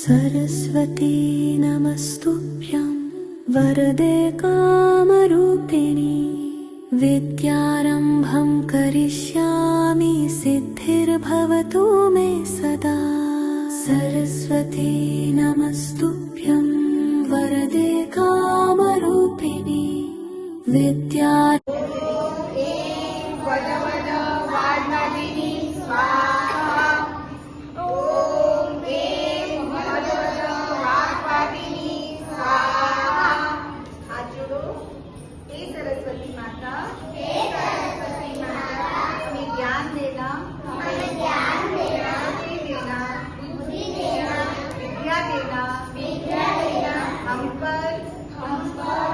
सरस्वती नमस्तुभ्यं वरदे कामरूपिणी विद्यारम्भं करिष्यामि सिद्धिर्भवतु मे सदा। सरस्वती नमस्तुभ्यं वरदे कामरूपिणी विद्या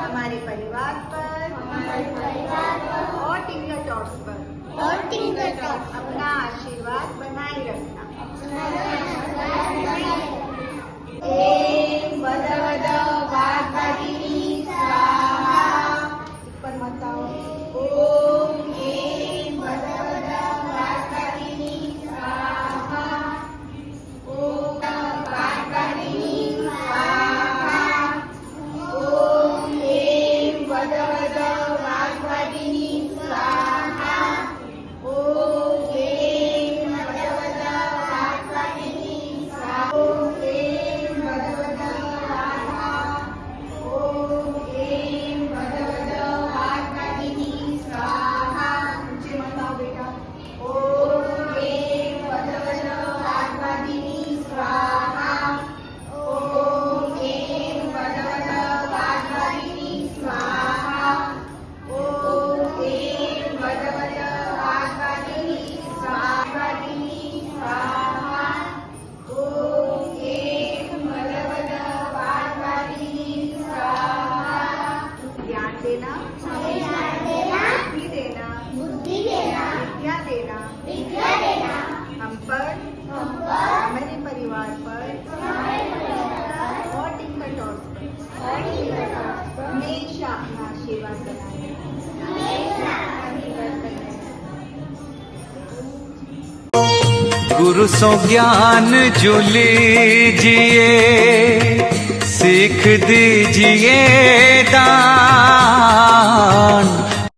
हमारे परिवार पर और टिंगर टॉप्स पर अपना आशीर्वाद बनाए रखना। एं वद वद वाग्वादिनी स्वाहा। ऊपर मत आओ। ओम एं वद वद वाग्वादिनी स्वाहा। ओम वाग्वादिनी स्वाहा। ओम एं वद वद वाग्वादिनी स्वाहा। ओम एं वद वद वाग्वादिनी स्वाहा। ओम एं वद वद स्वाहा। ओम एं वद वद वाग्वादिनी स्वाहा। नीचे मत आओ बेटा। ओम एं वद वद वाग्वादिनी स्वाहा। ओम एं वद वद वाग्वादिनी स्वाहा। ओम एं वद वद वाग्वादिनी स्वाहा। ओम एं वद वद वाग्वादिनी स्वाहा। ज्ञान देना, बुद्धि देना, विद्या देना, हम पर, हमारे परिवार पर और टिंगर टॉप्स पर हमेशा अपना आशीर्वाद बनाए। गुरु सो ज्ञान जो लीजिए, सीख दीजिए दान।